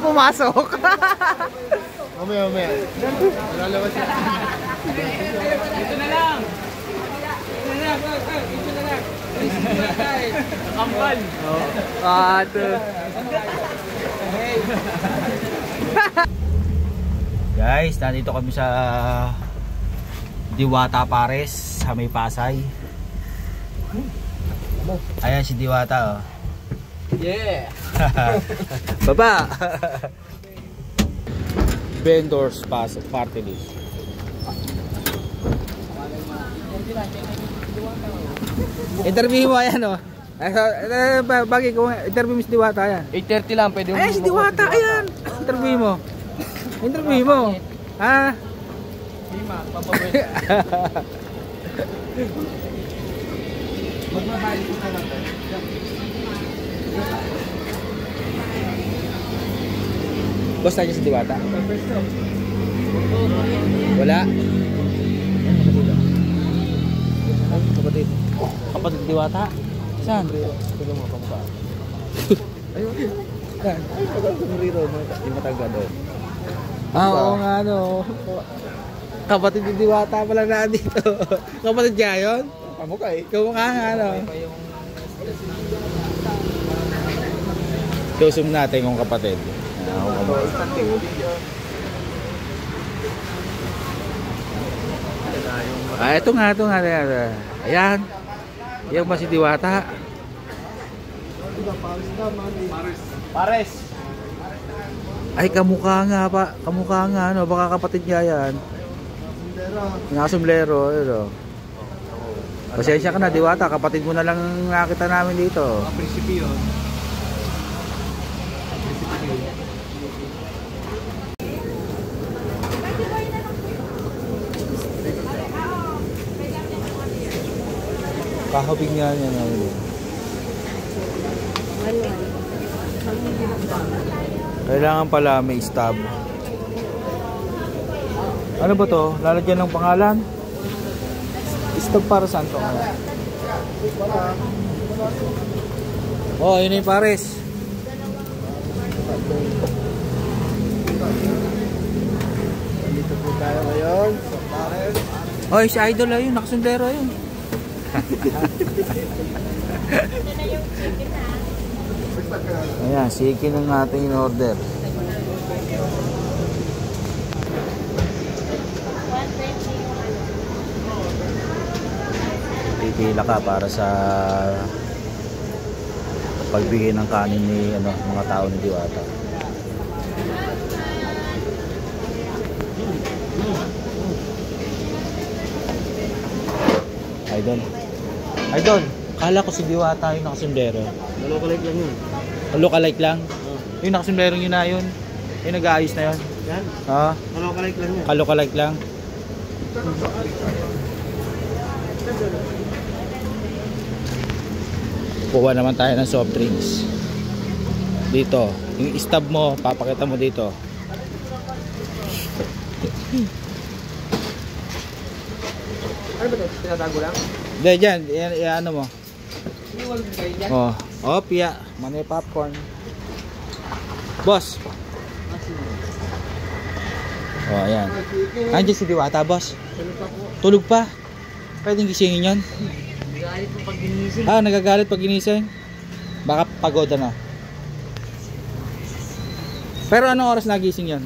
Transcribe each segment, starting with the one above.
Pumasok. Mamaya. Lalabas siya. Dito na lang. Dito na lang. Kampal. Ato. Guys, nandito kami sa Diwata Pares sa may Pasay. Ayan si Diwata, oh. Yeah. Baba. Vendors party list. Interview mo yan, oh. Bagay ko, interview mo si Diwata yan. 8:30 lang pwede mo. Ayan si Diwata, ayan. Interview mo. Interview mo. Ha? Lima, papawin. Magbabalik ko na lang. Boss tayo si Diwata. Wala. Kapatid. Kapatid Diwata. Saan? Tignan mo kamukha. Ayun. Saan? Ay, magandang yung matangga doon. Oo nga, no. Kapatid ni Diwata pala na dito. Kapatid niya yun? Kamukha eh. Kamukha nga, no. Susum natin kung kapatid. Ito nga. Ayan. Yan ba si Diwata? Pares. Ay, kamukha nga pa. Kamukha nga, no. Baka kapatid niya yan. Nakasumblero. Ano. Pasensya ka na, Diwata. Kapatid mo na lang nakita namin dito. Prinsipyo. Kahabig nga niya namin. Kailangan pala may stab. Ano ba to? Lalagyan ng pangalan? Stab para saan to? Oh, yun yung pares. Dito po tayo ngayon sa Pares. Oh, si Idol ayun. Nakasundero ayun. Ayan, chicken ang ating in-order. Pipila ka para sa pagbigay ng kanin ni mga tao ni Diwata. Idol, kala ko si Diwata yung nakasundero. Nalokalike lang yun. Lookalike lang? Yung nakasundero yun na yun. Yung nag-aayos na yun. Yan? Oo. Nalokalike lang yun. Kalokalike lang. Kuha naman tayo ng soft drinks. Dito. Yung stab mo, papakita mo dito. Ano ba ito? Tinatago lang? Hindi, dyan. Ano mo. Oh, piya. Manay popcorn. Boss. Oh, ayan. Andiyan si Diwata, boss. Tulog pa. Pwedeng gisingin yun. Nagagalit mo pag ginising. Nagagalit pag ginising. Baka pagoda na. Pero anong oras nagising yun?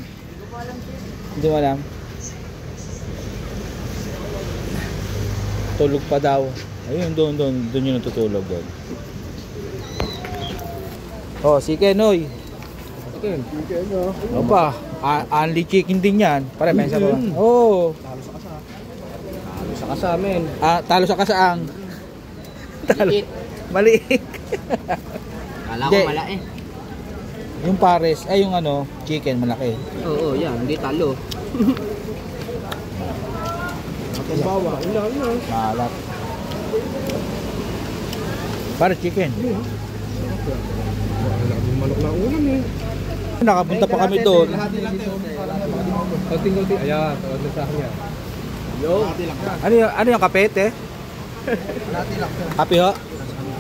Hindi mo alam. Tulog pa daw. Ayun, doon yung natutulog doon. Oh, si Kenoy. Chicken. Chicken, no? Opa, only chicken din yan. Pare, mensa ko. Oh. Talo sa kasa. Talo sa kasa, men. Talo sa kasaang. Maliit. Maliit. Kala ko malaki. Yung pares, yung chicken malaki. Oo, yan. Hindi talo. Ang bawa. Ilan na. Malat. Pares chicken. Wala yung manok na ulam eh. Nakapunta pa kami doon. Konting-konti. Ayan, tawad na sa akin yan. Yo. Ano yung kapete? Kalati lang. Kape ho?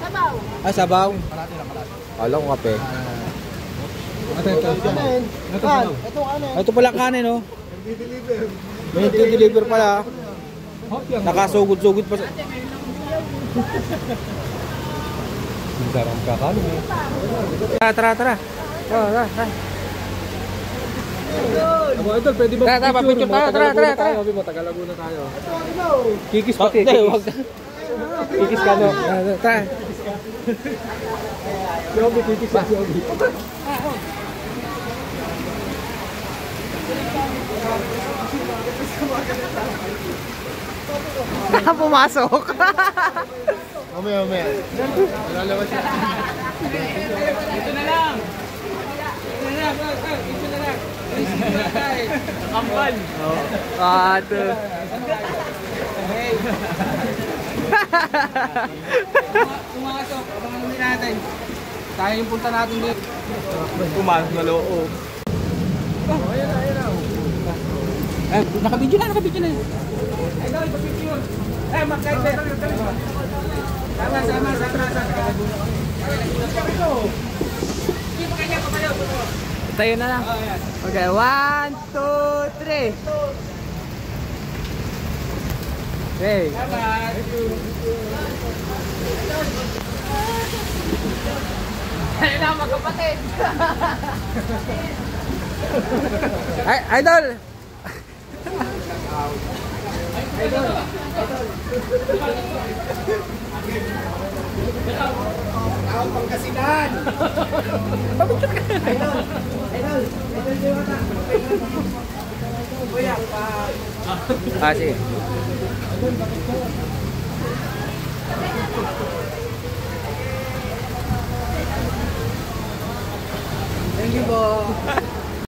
Sabaw. Sabaw. Kalati lang, kalati. Alam ko kape. Ito. Kanin. Kan, ito kanin. Ito pala kanin, no? May deliver pala. Nakasugod-sugod pa sa... Ang darang kakanin eh. Tara. Tara. Mga idol, pwede ba Picture. Tara. Matagal na tayo. Kikis pati. Kikis ka no? Tara. Si Obi, kikis ba si Obi? Pumasok. Mamaya. Lalabas siya. Ito na lang. Kampal. Ito. Pumasok. Abangan namin natin. Tayo yung punta natin dito. Pumasok na loob. Ayan na. Nakabidyo na. Ay, dawit, pag-picture. Mag-guide. Sama. Tayo na lang. Okay, 1, 2, 3. Okay. Ayun na, magkapatid. Ay, idol. Ang pangkasinan! Sige. Thank you po.